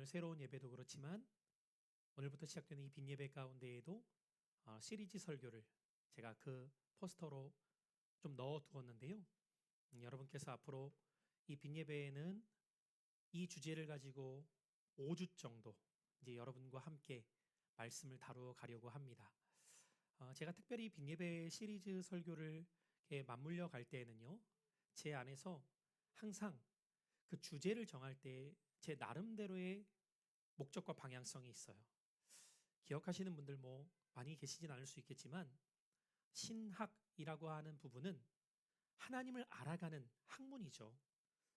오늘 새로운 예배도 그렇지만 오늘부터 시작되는 이 빈예배 가운데에도 시리즈 설교를 제가 그 포스터로 좀 넣어 두었는데요. 여러분께서 앞으로 이 빈예배에는 이 주제를 가지고 5주 정도 이제 여러분과 함께 말씀을 다루어 가려고 합니다. 제가 특별히 빈예배 시리즈 설교를 이렇게 맞물려 갈 때에는요, 제 안에서 항상 그 주제를 정할 때 제 나름대로의 목적과 방향성이 있어요. 기억하시는 분들 뭐 많이 계시진 않을 수 있겠지만 신학이라고 하는 부분은 하나님을 알아가는 학문이죠.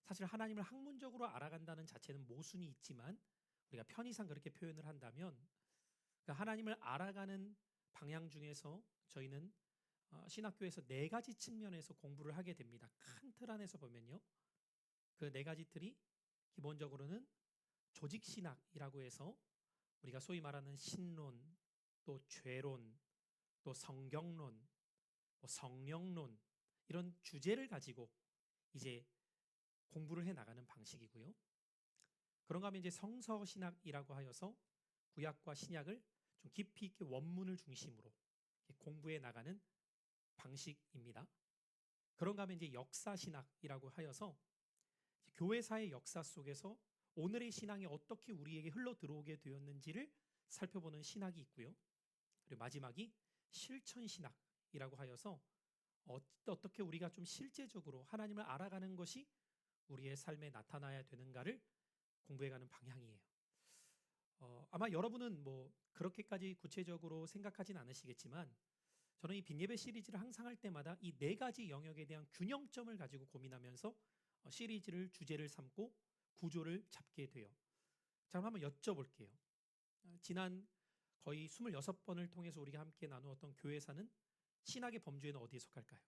사실 하나님을 학문적으로 알아간다는 자체는 모순이 있지만 우리가 편의상 그렇게 표현을 한다면 그 하나님을 알아가는 방향 중에서 저희는 신학교에서 네 가지 측면에서 공부를 하게 됩니다. 큰 틀 안에서 보면요. 그 네 가지 틀이 기본적으로는 조직신학이라고 해서 우리가 소위 말하는 신론, 또 죄론, 또 성경론, 뭐 성령론 이런 주제를 가지고 이제 공부를 해 나가는 방식이고요. 그런가 하면 이제 성서신학이라고 하여서 구약과 신약을 좀 깊이 있게 원문을 중심으로 공부해 나가는 방식입니다. 그런가 하면 이제 역사신학이라고 하여서 교회사의 역사 속에서 오늘의 신앙이 어떻게 우리에게 흘러 들어오게 되었는지를 살펴보는 신학이 있고요. 그리고 마지막이 실천신학이라고 하여서 어떻게 우리가 좀 실제적으로 하나님을 알아가는 것이 우리의 삶에 나타나야 되는가를 공부해가는 방향이에요. 아마 여러분은 뭐 그렇게까지 구체적으로 생각하진 않으시겠지만 저는 이 빈예배 시리즈를 항상 할 때마다 이 네 가지 영역에 대한 균형점을 가지고 고민하면서 시리즈를 주제를 삼고 구조를 잡게 돼요. 자, 그럼 한번 여쭤볼게요. 지난 거의 26번을 통해서 우리가 함께 나누었던 교회사는 신학의 범주에는 어디에 속할까요?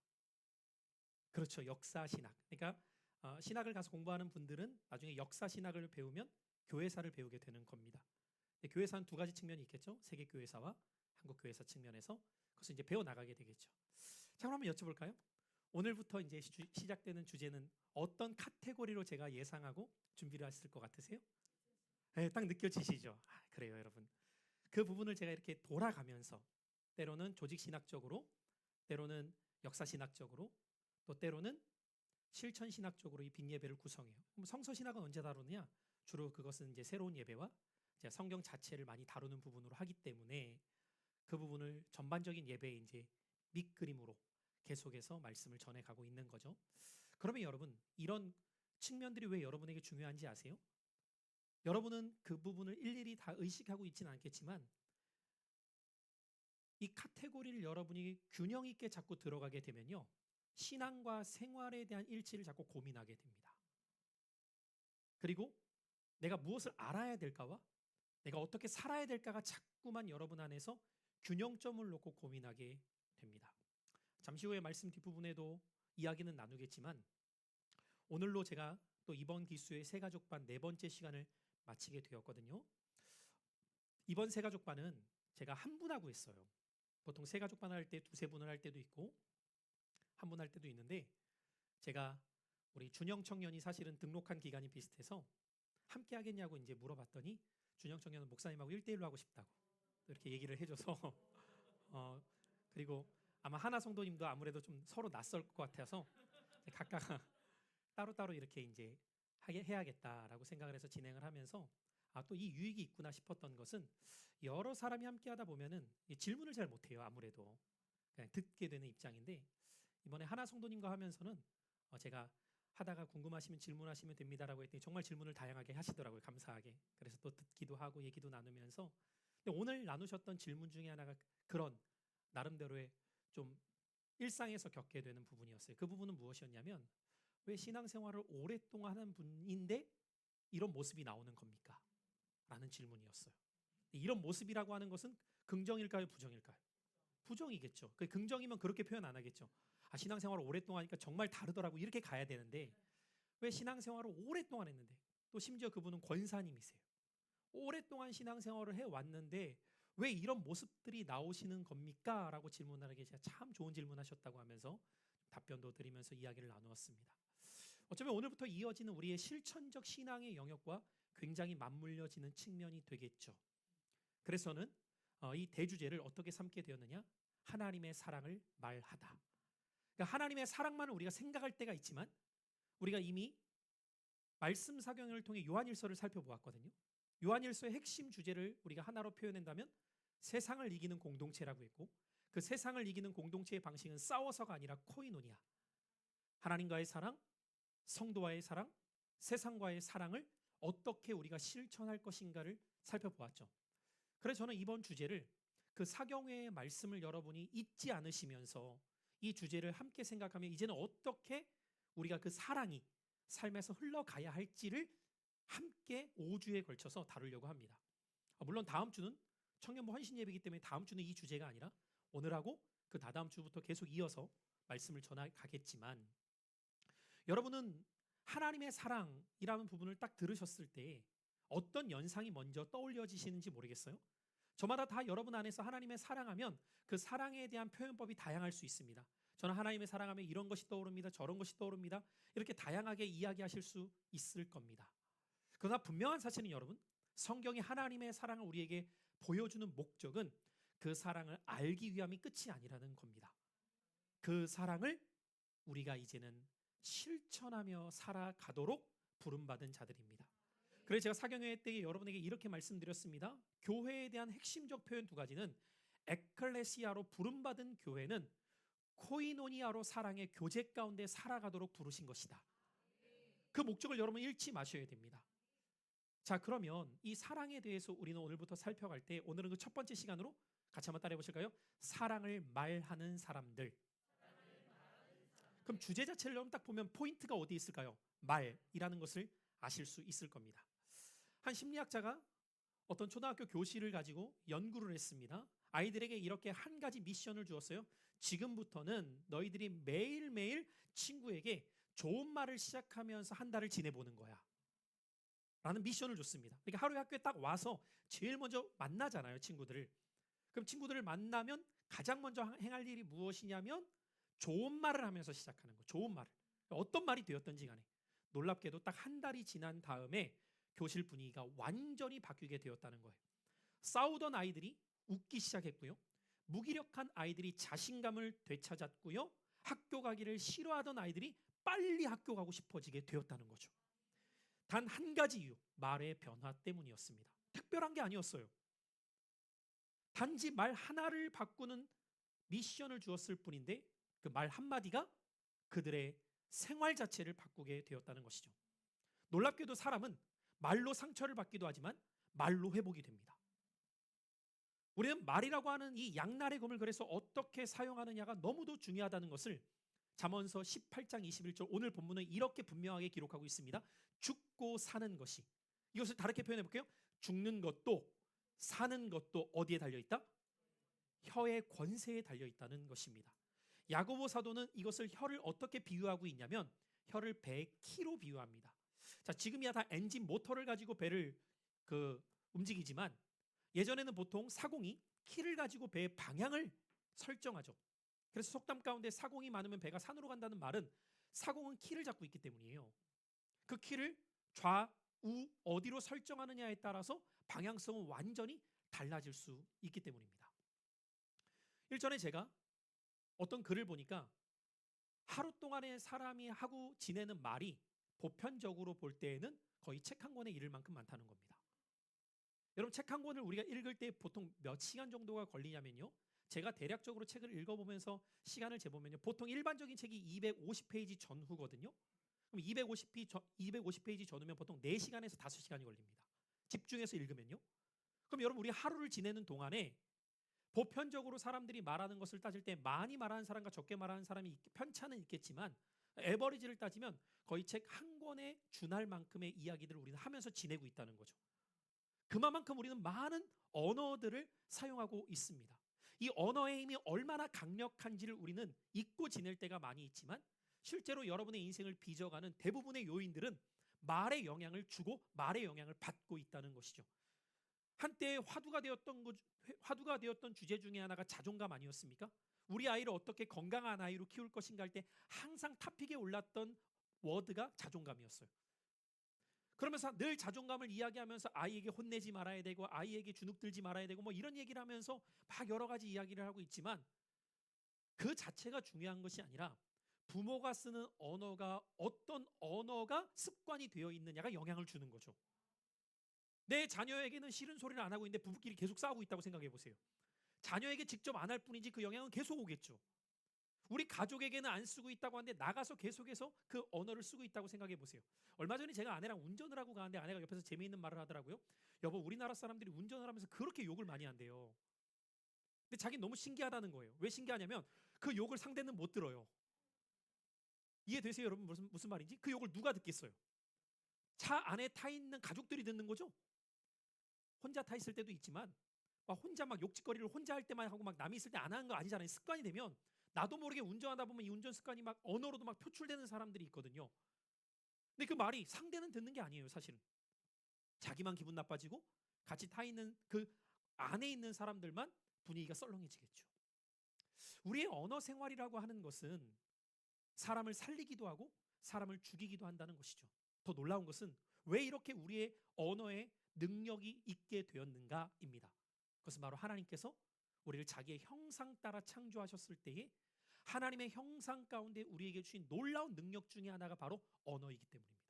그렇죠. 역사신학. 그러니까 신학을 가서 공부하는 분들은 나중에 역사신학을 배우면 교회사를 배우게 되는 겁니다. 교회사는 두 가지 측면이 있겠죠. 세계교회사와 한국교회사 측면에서 그것을 이제 배워나가게 되겠죠. 자, 그럼 한번 여쭤볼까요? 오늘부터 이제 시작되는 주제는 어떤 카테고리로 제가 예상하고 준비를 했을 것 같으세요? 네, 딱 느껴지시죠? 그래요, 여러분. 그 부분을 제가 이렇게 돌아가면서 때로는 조직신학적으로, 때로는 역사신학적으로, 또 때로는 실천신학적으로 이 빈예배를 구성해요. 그럼 성서신학은 언제 다루느냐? 주로 그것은 이제 새로운 예배와 이제 성경 자체를 많이 다루는 부분으로 하기 때문에 그 부분을 전반적인 예배에 이제 밑그림으로 계속해서 말씀을 전해가고 있는 거죠. 그러면 여러분, 이런 측면들이 왜 여러분에게 중요한지 아세요? 여러분은 그 부분을 일일이 다 의식하고 있지는 않겠지만 이 카테고리를 여러분이 균형 있게 자꾸 들어가게 되면요. 신앙과 생활에 대한 일치를 자꾸 고민하게 됩니다. 그리고 내가 무엇을 알아야 될까와 내가 어떻게 살아야 될까가 자꾸만 여러분 안에서 균형점을 놓고 고민하게 됩니다. 잠시 후에 말씀 뒷부분에도 이야기는 나누겠지만 오늘로 제가 또 이번 기수의 새가족반 네 번째 시간을 마치게 되었거든요. 이번 새가족반은 제가 한 분하고 했어요. 보통 새가족반 할 때 두세 분을 할 때도 있고 한 분 할 때도 있는데 제가 우리 준영 청년이 사실은 등록한 기간이 비슷해서 함께 하겠냐고 이제 물어봤더니 준영 청년은 목사님하고 1대1로 하고 싶다고 이렇게 얘기를 해줘서 그리고 아마 하나 성도님도 아무래도 좀 서로 낯설 것 같아서 각각 따로따로 이렇게 이제 해야겠다라고 생각을 해서 진행을 하면서 또 이 유익이 있구나 싶었던 것은 여러 사람이 함께 하다 보면은 질문을 잘 못해요. 아무래도 그냥 듣게 되는 입장인데 이번에 하나 성도님과 하면서는 제가 하다가 궁금하시면 질문하시면 됩니다라고 했더니 정말 질문을 다양하게 하시더라고요. 감사하게. 그래서 또 듣기도 하고 얘기도 나누면서 근데 오늘 나누셨던 질문 중에 하나가 그런 나름대로의 좀 일상에서 겪게 되는 부분이었어요. 그 부분은 무엇이었냐면 왜 신앙생활을 오랫동안 하는 분인데 이런 모습이 나오는 겁니까? 라는 질문이었어요. 이런 모습이라고 하는 것은 긍정일까요? 부정일까요? 부정이겠죠. 그 긍정이면 그렇게 표현 안 하겠죠. 신앙생활을 오랫동안 하니까 정말 다르더라고 이렇게 가야 되는데 왜 신앙생활을 오랫동안 했는데 또 심지어 그분은 권사님이세요. 오랫동안 신앙생활을 해왔는데 왜 이런 모습들이 나오시는 겁니까? 라고 질문하게 제가 참 좋은 질문하셨다고 하면서 답변도 드리면서 이야기를 나누었습니다. 어쩌면 오늘부터 이어지는 우리의 실천적 신앙의 영역과 굉장히 맞물려지는 측면이 되겠죠. 그래서는 이 대주제를 어떻게 삼게 되었느냐? 하나님의 사랑을 말하다. 그러니까 하나님의 사랑만을 우리가 생각할 때가 있지만 우리가 이미 말씀 사경을 통해 요한일서를 살펴보았거든요. 요한일서의 핵심 주제를 우리가 하나로 표현한다면 세상을 이기는 공동체라고 했고 그 세상을 이기는 공동체의 방식은 싸워서가 아니라 코이노니아. 하나님과의 사랑, 성도와의 사랑, 세상과의 사랑을 어떻게 우리가 실천할 것인가를 살펴보았죠. 그래서 저는 이번 주제를 그 사경회의 말씀을 여러분이 잊지 않으시면서 이 주제를 함께 생각하면 이제는 어떻게 우리가 그 사랑이 삶에서 흘러가야 할지를 함께 5주에 걸쳐서 다루려고 합니다. 물론 다음 주는 청년부 헌신 예배이기 때문에 다음 주는 이 주제가 아니라 오늘하고 그 다다음 주부터 계속 이어서 말씀을 전하가겠지만 여러분은 하나님의 사랑이라는 부분을 딱 들으셨을 때 어떤 연상이 먼저 떠올려지시는지 모르겠어요. 저마다 다 여러분 안에서 하나님의 사랑하면 그 사랑에 대한 표현법이 다양할 수 있습니다. 저는 하나님의 사랑하면 이런 것이 떠오릅니다. 저런 것이 떠오릅니다. 이렇게 다양하게 이야기하실 수 있을 겁니다. 그러나 분명한 사실은 여러분, 성경이 하나님의 사랑을 우리에게 보여주는 목적은 그 사랑을 알기 위함이 끝이 아니라는 겁니다. 그 사랑을 우리가 이제는 실천하며 살아가도록 부름받은 자들입니다. 그래서 제가 사경회 때 여러분에게 이렇게 말씀드렸습니다. 교회에 대한 핵심적 표현 두 가지는 에클레시아로 부름받은 교회는 코이노니아로 사랑의 교제 가운데 살아가도록 부르신 것이다. 그 목적을 여러분 잃지 마셔야 됩니다. 자, 그러면 이 사랑에 대해서 우리는 오늘부터 살펴갈 때 오늘은 그 첫 번째 시간으로 같이 한번 따라해 보실까요? 사랑을 말하는 사람들. 그럼 주제 자체를 여러분 딱 보면 포인트가 어디 있을까요? 말이라는 것을 아실 수 있을 겁니다. 한 심리학자가 어떤 초등학교 교실을 가지고 연구를 했습니다. 아이들에게 이렇게 한 가지 미션을 주었어요. 지금부터는 너희들이 매일매일 친구에게 좋은 말을 시작하면서 한 달을 지내보는 거야. 라는 미션을 줬습니다. 그러니까 하루에 학교에 딱 와서 제일 먼저 만나잖아요, 친구들을. 그럼 친구들을 만나면 가장 먼저 행할 일이 무엇이냐면 좋은 말을 하면서 시작하는 거. 좋은 말을. 어떤 말이 되었던지 간에. 놀랍게도 딱 한 달이 지난 다음에 교실 분위기가 완전히 바뀌게 되었다는 거예요. 싸우던 아이들이 웃기 시작했고요. 무기력한 아이들이 자신감을 되찾았고요. 학교 가기를 싫어하던 아이들이 빨리 학교 가고 싶어지게 되었다는 거죠. 단 한 가지 이유, 말의 변화 때문이었습니다. 특별한 게 아니었어요. 단지 말 하나를 바꾸는 미션을 주었을 뿐인데 그 말 한마디가 그들의 생활 자체를 바꾸게 되었다는 것이죠. 놀랍게도 사람은 말로 상처를 받기도 하지만 말로 회복이 됩니다. 우리는 말이라고 하는 이 양날의 검을 그래서 어떻게 사용하느냐가 너무도 중요하다는 것을 잠언서 18장 21절 오늘 본문은 이렇게 분명하게 기록하고 있습니다. 죽고 사는 것이 이것을 다르게 표현해 볼게요. 죽는 것도 사는 것도 어디에 달려있다? 혀의 권세에 달려있다는 것입니다. 야고보 사도는 이것을 혀를 어떻게 비유하고 있냐면 혀를 배의 키로 비유합니다. 자, 지금이야 다 엔진 모터를 가지고 배를 움직이지만 예전에는 보통 사공이 키를 가지고 배의 방향을 설정하죠. 그래서 속담 가운데 사공이 많으면 배가 산으로 간다는 말은 사공은 키를 잡고 있기 때문이에요. 그 키를 좌우 어디로 설정하느냐에 따라서 방향성은 완전히 달라질 수 있기 때문입니다. 일전에 제가 어떤 글을 보니까 하루 동안에 사람이 하고 지내는 말이 보편적으로 볼 때에는 거의 책 한 권에 이를 만큼 많다는 겁니다. 여러분 책 한 권을 우리가 읽을 때 보통 몇 시간 정도가 걸리냐면요. 제가 대략적으로 책을 읽어보면서 시간을 재보면요. 보통 일반적인 책이 250페이지 전후거든요. 그럼 250페이지 전후면 보통 4시간에서 5시간이 걸립니다. 집중해서 읽으면요. 그럼 여러분 우리 하루를 지내는 동안에 보편적으로 사람들이 말하는 것을 따질 때 많이 말하는 사람과 적게 말하는 사람이 편차는 있겠지만 에버리지를 따지면 거의 책 한 권에 준할 만큼의 이야기들을 우리는 하면서 지내고 있다는 거죠. 그만큼 우리는 많은 언어들을 사용하고 있습니다. 이 언어의 힘이 얼마나 강력한지를 우리는 잊고 지낼 때가 많이 있지만 실제로 여러분의 인생을 빚어가는 대부분의 요인들은 말의 영향을 주고 말의 영향을 받고 있다는 것이죠. 한때 화두가 되었던 주제 중에 하나가 자존감 아니었습니까? 우리 아이를 어떻게 건강한 아이로 키울 것인가 할 때 항상 탑픽에 올랐던 워드가 자존감이었어요. 그러면서 늘 자존감을 이야기하면서 아이에게 혼내지 말아야 되고 아이에게 주눅들지 말아야 되고 뭐 이런 얘기를 하면서 막 여러 가지 이야기를 하고 있지만 그 자체가 중요한 것이 아니라 부모가 쓰는 언어가 어떤 언어가 습관이 되어 있느냐가 영향을 주는 거죠. 내 자녀에게는 싫은 소리를 안 하고 있는데 부부끼리 계속 싸우고 있다고 생각해 보세요. 자녀에게 직접 안 할 뿐이지 그 영향은 계속 오겠죠. 우리 가족에게는 안 쓰고 있다고 하는데 나가서 계속해서 그 언어를 쓰고 있다고 생각해 보세요. 얼마 전에 제가 아내랑 운전을 하고 가는데 아내가 옆에서 재미있는 말을 하더라고요. 여보, 우리나라 사람들이 운전을 하면서 그렇게 욕을 많이 한대요. 근데 자기는 너무 신기하다는 거예요. 왜 신기하냐면 그 욕을 상대는 못 들어요. 이해되세요, 여러분? 무슨 말인지? 그 욕을 누가 듣겠어요? 차 안에 타 있는 가족들이 듣는 거죠. 혼자 타 있을 때도 있지만 막 혼자 막 욕짓거리를 혼자 할 때만 하고 막 남이 있을 때 안 하는 거 아니잖아요. 습관이 되면 나도 모르게 운전하다 보면 이 운전 습관이 막 언어로도 막 표출되는 사람들이 있거든요. 근데 그 말이 상대는 듣는 게 아니에요, 사실은. 자기만 기분 나빠지고 같이 타 있는 그 안에 있는 사람들만 분위기가 썰렁해지겠죠. 우리의 언어 생활이라고 하는 것은 사람을 살리기도 하고 사람을 죽이기도 한다는 것이죠. 더 놀라운 것은 왜 이렇게 우리의 언어에 능력이 있게 되었는가입니다. 그것은 바로 하나님께서 우리를 자기의 형상 따라 창조하셨을 때에 하나님의 형상 가운데 우리에게 주신 놀라운 능력 중에 하나가 바로 언어이기 때문입니다.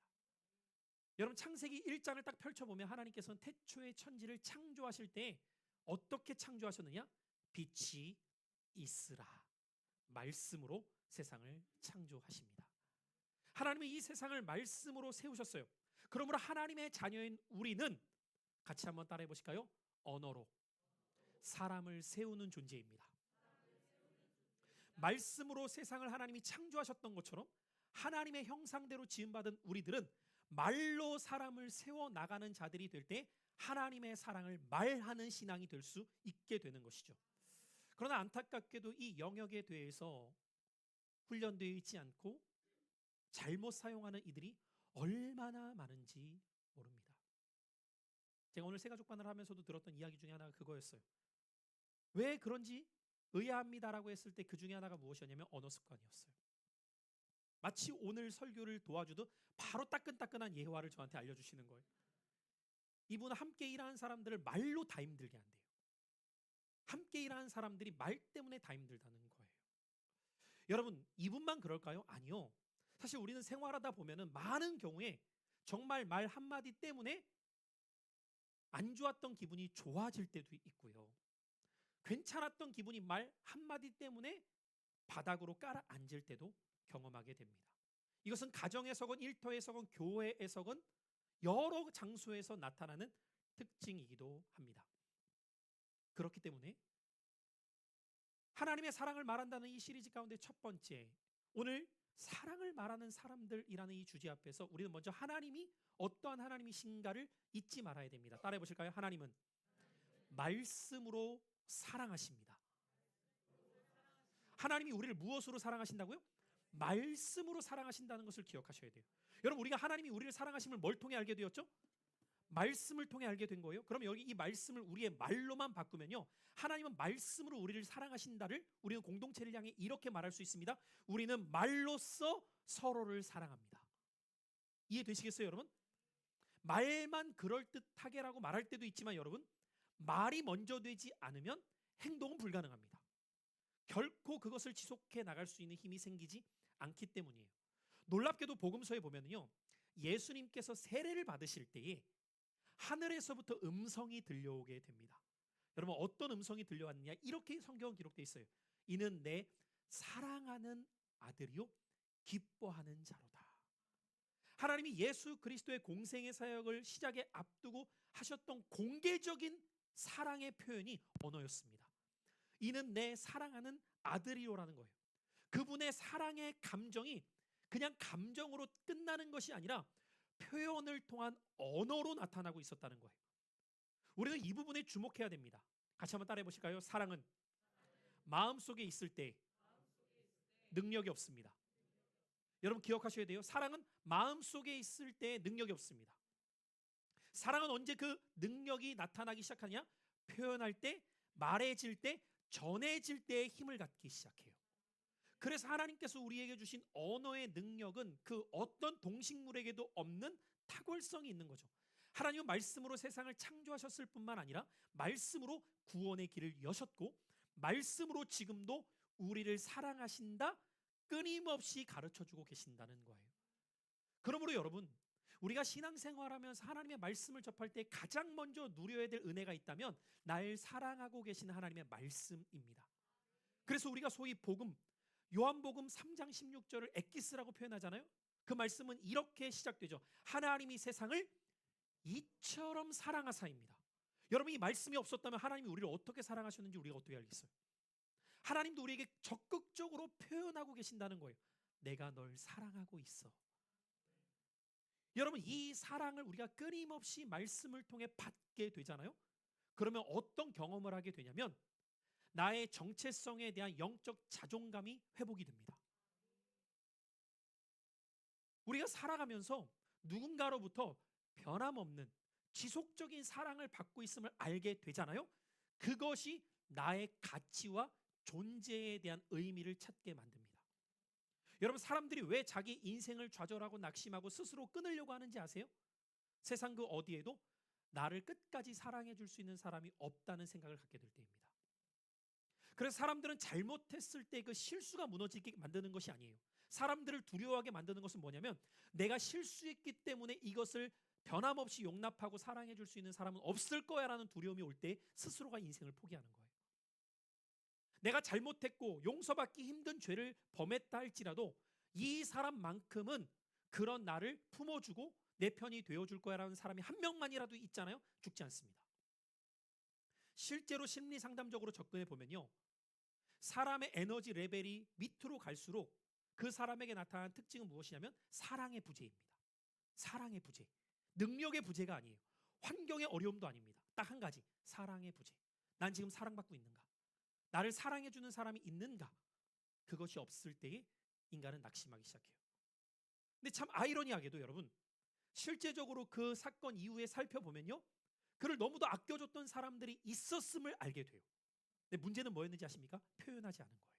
여러분, 창세기 1장을 딱 펼쳐보면 하나님께서는 태초에 천지를 창조하실 때 어떻게 창조하셨느냐? 빛이 있으라 말씀으로 세상을 창조하십니다. 하나님은 이 세상을 말씀으로 세우셨어요. 그러므로 하나님의 자녀인 우리는 같이 한번 따라해 보실까요? 언어로 사람을 세우는 존재입니다. 말씀으로 세상을 하나님이 창조하셨던 것처럼 하나님의 형상대로 지음받은 우리들은 말로 사람을 세워 나가는 자들이 될 때 하나님의 사랑을 말하는 신앙이 될 수 있게 되는 것이죠. 그러나 안타깝게도 이 영역에 대해서 훈련되어 있지 않고 잘못 사용하는 이들이 얼마나 많은지 모릅니다. 제가 오늘 새가족반을 하면서도 들었던 이야기 중에 하나가 그거였어요. 왜 그런지 의아합니다라고 했을 때 그 중에 하나가 무엇이었냐면 언어 습관이었어요. 마치 오늘 설교를 도와주듯 바로 따끈따끈한 예화를 저한테 알려주시는 거예요. 이분은 함께 일하는 사람들을 말로 다 힘들게 한대요. 함께 일하는 사람들이 말 때문에 다 힘들다는 거예요. 여러분, 이분만 그럴까요? 아니요. 사실 우리는 생활하다 보면은 많은 경우에 정말 말 한마디 때문에 안 좋았던 기분이 좋아질 때도 있고요. 괜찮았던 기분이 말 한마디 때문에 바닥으로 깔아앉을 때도 경험하게 됩니다. 이것은 가정에서건 일터에서건 교회에서건 여러 장소에서 나타나는 특징이기도 합니다. 그렇기 때문에 하나님의 사랑을 말한다는 이 시리즈 가운데 첫 번째, 오늘 사랑을 말하는 사람들이라는 이 주제 앞에서 우리는 먼저 하나님이 어떠한 하나님이신가를 잊지 말아야 됩니다. 따라해 보실까요? 하나님은 말씀으로 사랑하십니다. 하나님이 우리를 무엇으로 사랑하신다고요? 말씀으로 사랑하신다는 것을 기억하셔야 돼요. 여러분, 우리가 하나님이 우리를 사랑하심을 뭘 통해 알게 되었죠? 말씀을 통해 알게 된 거예요. 그럼 여기 이 말씀을 우리의 말로만 바꾸면요, 하나님은 말씀으로 우리를 사랑하신다를 우리는 공동체를 향해 이렇게 말할 수 있습니다. 우리는 말로써 서로를 사랑합니다. 이해되시겠어요, 여러분? 말만 그럴듯하게라고 말할 때도 있지만 여러분, 말이 먼저 되지 않으면 행동은 불가능합니다. 결코 그것을 지속해 나갈 수 있는 힘이 생기지 않기 때문이에요. 놀랍게도 복음서에 보면요, 예수님께서 세례를 받으실 때에 하늘에서부터 음성이 들려오게 됩니다. 여러분, 어떤 음성이 들려왔느냐? 이렇게 성경은 기록되어 있어요. 이는 내 사랑하는 아들이요 기뻐하는 자로다. 하나님이 예수 그리스도의 공생의 사역을 시작에 앞두고 하셨던 공개적인 사랑의 표현이 언어였습니다. 이는 내 사랑하는 아들이요라는 거예요. 그분의 사랑의 감정이 그냥 감정으로 끝나는 것이 아니라 표현을 통한 언어로 나타나고 있었다는 거예요. 우리는 이 부분에 주목해야 됩니다. 같이 한번 따라해 보실까요? 사랑은 마음속에 있을 때 능력이 없습니다. 여러분, 기억하셔야 돼요. 사랑은 마음속에 있을 때 능력이 없습니다. 사랑은 언제 그 능력이 나타나기 시작하냐? 표현할 때, 말해질 때, 전해질 때에 힘을 갖기 시작해요. 그래서 하나님께서 우리에게 주신 언어의 능력은 그 어떤 동식물에게도 없는 탁월성이 있는 거죠. 하나님은 말씀으로 세상을 창조하셨을 뿐만 아니라 말씀으로 구원의 길을 여셨고 말씀으로 지금도 우리를 사랑하신다 끊임없이 가르쳐주고 계신다는 거예요. 그러므로 여러분, 우리가 신앙생활하면서 하나님의 말씀을 접할 때 가장 먼저 누려야 될 은혜가 있다면 날 사랑하고 계신 하나님의 말씀입니다. 그래서 우리가 소위 복음, 요한복음 3장 16절을 엑기스라고 표현하잖아요. 그 말씀은 이렇게 시작되죠. 하나님이 세상을 이처럼 사랑하사입니다. 여러분, 이 말씀이 없었다면 하나님이 우리를 어떻게 사랑하셨는지 우리가 어떻게 알겠어요? 하나님도 우리에게 적극적으로 표현하고 계신다는 거예요. 내가 널 사랑하고 있어. 여러분, 이 사랑을 우리가 끊임없이 말씀을 통해 받게 되잖아요. 그러면 어떤 경험을 하게 되냐면 나의 정체성에 대한 영적 자존감이 회복이 됩니다. 우리가 살아가면서 누군가로부터 변함없는 지속적인 사랑을 받고 있음을 알게 되잖아요. 그것이 나의 가치와 존재에 대한 의미를 찾게 만듭니다. 여러분, 사람들이 왜 자기 인생을 좌절하고 낙심하고 스스로 끊으려고 하는지 아세요? 세상 그 어디에도 나를 끝까지 사랑해 줄 수 있는 사람이 없다는 생각을 갖게 될 때입니다. 그래서 사람들은 잘못했을 때 그 실수가 무너지게 만드는 것이 아니에요. 사람들을 두려워하게 만드는 것은 뭐냐면 내가 실수했기 때문에 이것을 변함없이 용납하고 사랑해 줄 수 있는 사람은 없을 거야라는 두려움이 올 때 스스로가 인생을 포기하는 거예요. 내가 잘못했고 용서받기 힘든 죄를 범했다 할지라도 이 사람만큼은 그런 나를 품어주고 내 편이 되어줄 거야라는 사람이 한 명만이라도 있잖아요. 죽지 않습니다. 실제로 심리 상담적으로 접근해 보면요, 사람의 에너지 레벨이 밑으로 갈수록 그 사람에게 나타나는 특징은 무엇이냐면 사랑의 부재입니다. 사랑의 부재. 능력의 부재가 아니에요. 환경의 어려움도 아닙니다. 딱 한 가지, 사랑의 부재. 난 지금 사랑받고 있는가? 나를 사랑해주는 사람이 있는가? 그것이 없을 때에 인간은 낙심하기 시작해요. 근데 참 아이러니하게도 여러분, 실제적으로 그 사건 이후에 살펴보면요, 그를 너무도 아껴줬던 사람들이 있었음을 알게 돼요. 근데 문제는 뭐였는지 아십니까? 표현하지 않은 거예요.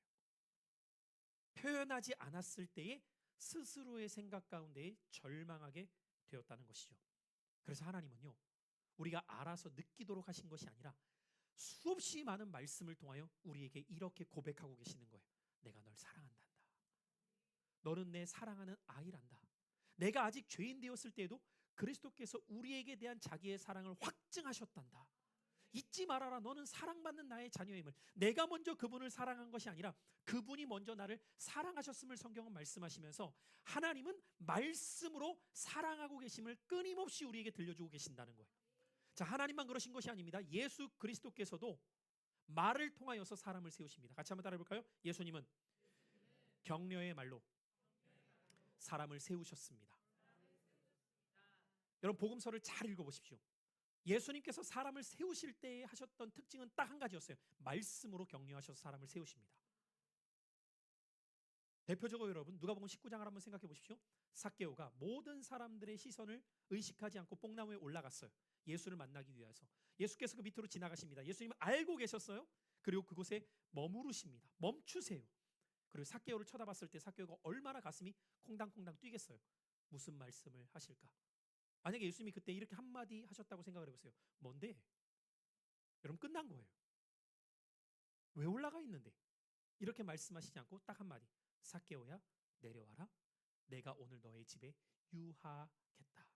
표현하지 않았을 때에 스스로의 생각 가운데 절망하게 되었다는 것이죠. 그래서 하나님은요, 우리가 알아서 느끼도록 하신 것이 아니라 수없이 많은 말씀을 통하여 우리에게 이렇게 고백하고 계시는 거예요. 내가 널 사랑한단다. 너는 내 사랑하는 아이란다. 내가 아직 죄인 되었을 때에도 그리스도께서 우리에게 대한 자기의 사랑을 확증하셨단다. 잊지 말아라. 너는 사랑받는 나의 자녀임을. 내가 먼저 그분을 사랑한 것이 아니라 그분이 먼저 나를 사랑하셨음을 성경은 말씀하시면서 하나님은 말씀으로 사랑하고 계심을 끊임없이 우리에게 들려주고 계신다는 거예요. 자, 하나님만 그러신 것이 아닙니다. 예수 그리스도께서도 말을 통하여서 사람을 세우십니다. 같이 한번 따라해 볼까요? 예수님은 격려의 말로 사람을 세우셨습니다. 여러분, 복음서를 잘 읽어보십시오. 예수님께서 사람을 세우실 때 하셨던 특징은 딱 한 가지였어요. 말씀으로 격려하셔서 사람을 세우십니다. 대표적으로 여러분, 누가복음 19장을 한번 생각해 보십시오. 삭개오가 모든 사람들의 시선을 의식하지 않고 뽕나무에 올라갔어요. 예수를 만나기 위해서. 예수께서 그 밑으로 지나가십니다. 예수님은 알고 계셨어요. 그리고 그곳에 머무르십니다. 멈추세요. 그리고 삭개오를 쳐다봤을 때 삭개오가 얼마나 가슴이 콩당콩당 뛰겠어요. 무슨 말씀을 하실까? 만약에 예수님이 그때 이렇게 한마디 하셨다고 생각을 해보세요. 뭔데? 여러분, 끝난 거예요. 왜 올라가 있는데? 이렇게 말씀하시지 않고 딱 한마디. 삭개오야, 내려와라. 내가 오늘 너의 집에 유하겠다.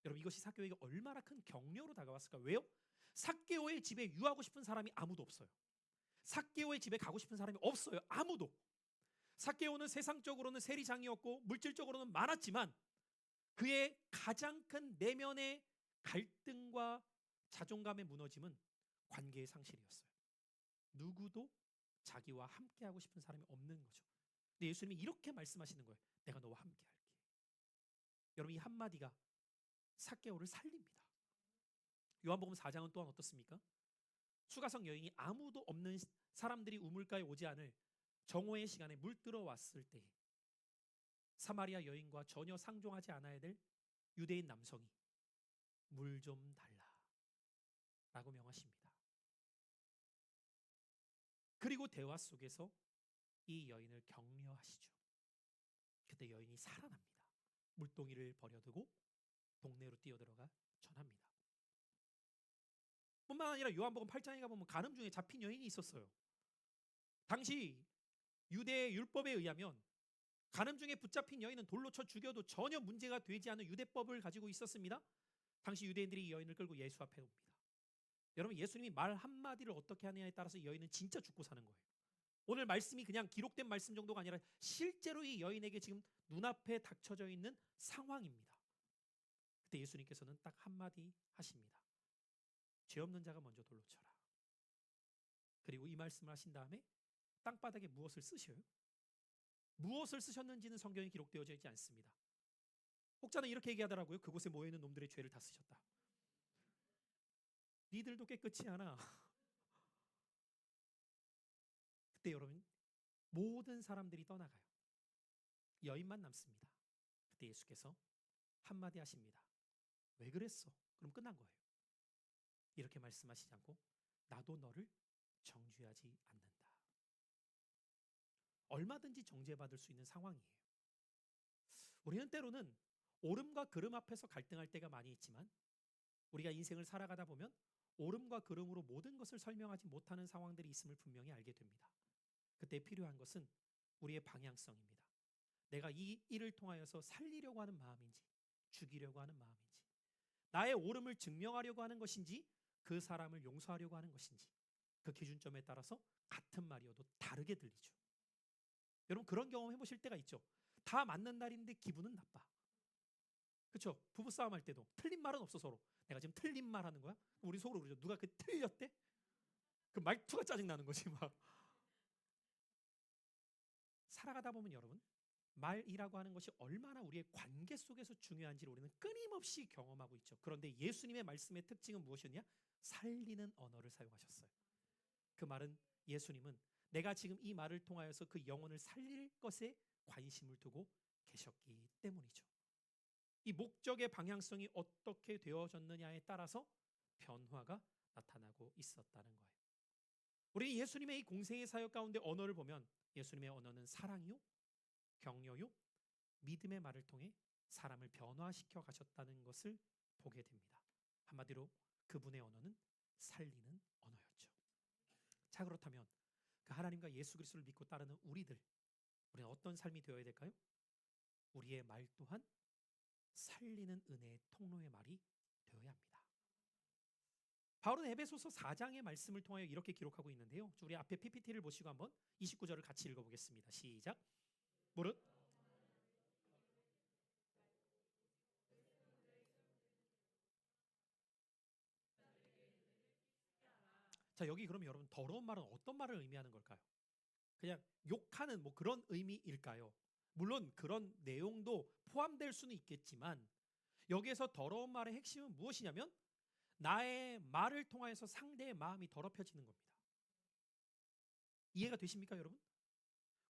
여러분, 이것이 삭개오에게 얼마나 큰 격려로 다가왔을까? 왜요? 삭개오의 집에 유하고 싶은 사람이 아무도 없어요. 삭개오의 집에 가고 싶은 사람이 없어요. 아무도. 삭개오는 세상적으로는 세리장이었고 물질적으로는 많았지만 그의 가장 큰 내면의 갈등과 자존감의 무너짐은 관계의 상실이었어요. 누구도 자기와 함께하고 싶은 사람이 없는 거죠. 근데 예수님이 이렇게 말씀하시는 거예요. 내가 너와 함께할게. 여러분, 이 한마디가 삭개오를 살립니다. 요한복음 4장은 또한 어떻습니까? 수가성 여인이 아무도 없는 사람들이 우물가에 오지 않을 정오의 시간에 물들어 왔을 때 사마리아 여인과 전혀 상종하지 않아야 될 유대인 남성이 물 좀 달라 라고 명하십니다. 그리고 대화 속에서 이 여인을 격려하시죠. 그때 여인이 살아납니다. 물동이를 버려두고 동네로 뛰어들어가 전합니다. 뿐만 아니라 요한복음 8장에 가보면 간음 중에 잡힌 여인이 있었어요. 당시 유대의 율법에 의하면 간음 중에 붙잡힌 여인은 돌로 쳐 죽여도 전혀 문제가 되지 않은 유대법을 가지고 있었습니다. 당시 유대인들이 이 여인을 끌고 예수 앞에 옵니다. 여러분, 예수님이 말 한마디를 어떻게 하느냐에 따라서 이 여인은 진짜 죽고 사는 거예요. 오늘 말씀이 그냥 기록된 말씀 정도가 아니라 실제로 이 여인에게 지금 눈앞에 닥쳐져 있는 상황입니다. 그때 예수님께서는 딱 한마디 하십니다. 죄 없는 자가 먼저 돌로 쳐라. 그리고 이 말씀을 하신 다음에 땅바닥에 무엇을 쓰셔요? 무엇을 쓰셨는지는 성경에 기록되어져 있지 않습니다. 혹자는 이렇게 얘기하더라고요. 그곳에 모여있는 놈들의 죄를 다 쓰셨다. 니들도 깨끗이 하나. 그때 여러분, 모든 사람들이 떠나가요. 여인만 남습니다. 그때 예수께서 한마디 하십니다. 왜 그랬어? 그럼 끝난 거예요. 이렇게 말씀하시지 않고 나도 너를 정죄하지 않는다. 얼마든지 정죄받을 수 있는 상황이에요. 우리는 때로는 옳음과 그름 앞에서 갈등할 때가 많이 있지만 우리가 인생을 살아가다 보면 옳음과 그름으로 모든 것을 설명하지 못하는 상황들이 있음을 분명히 알게 됩니다. 그때 필요한 것은 우리의 방향성입니다. 내가 이 일을 통하여서 살리려고 하는 마음인지 죽이려고 하는 마음인지 나의 옳음을 증명하려고 하는 것인지 그 사람을 용서하려고 하는 것인지 그 기준점에 따라서 같은 말이어도 다르게 들리죠. 여러분, 그런 경험 해보실 때가 있죠. 다 맞는 날인데 기분은 나빠. 그렇죠? 부부싸움 할 때도 틀린 말은 없어 서로. 내가 지금 틀린 말 하는 거야? 우리 속으로 그러죠. 누가 그 틀렸대? 그 말투가 짜증나는 거지 막. 살아가다 보면 여러분, 말이라고 하는 것이 얼마나 우리의 관계 속에서 중요한지를 우리는 끊임없이 경험하고 있죠. 그런데 예수님의 말씀의 특징은 무엇이었냐? 살리는 언어를 사용하셨어요. 그 말은 예수님은 내가 지금 이 말을 통하여서 그 영혼을 살릴 것에 관심을 두고 계셨기 때문이죠. 이 목적의 방향성이 어떻게 되어졌느냐에 따라서 변화가 나타나고 있었다는 거예요. 우리 예수님의 이 공생의 사역 가운데 언어를 보면 예수님의 언어는 사랑이요, 격려요, 믿음의 말을 통해 사람을 변화시켜 가셨다는 것을 보게 됩니다. 한마디로 그분의 언어는 살리는 언어였죠. 자, 그렇다면 그 하나님과 예수 그리스도를 믿고 따르는 우리는 어떤 삶이 되어야 될까요? 우리의 말 또한 살리는 은혜의 통로의 말이 되어야 합니다. 바울은 에베소서 4장의 말씀을 통하여 이렇게 기록하고 있는데요. 우리 앞에 PPT를 보시고 한번 29절을 같이 읽어보겠습니다. 시작. 무릇 자, 여기 그러면 여러분 더러운 말은 어떤 말을 의미하는 걸까요? 그냥 욕하는 뭐 그런 의미일까요? 물론 그런 내용도 포함될 수는 있겠지만 여기에서 더러운 말의 핵심은 무엇이냐면 나의 말을 통하여서 상대의 마음이 더럽혀지는 겁니다. 이해가 되십니까, 여러분?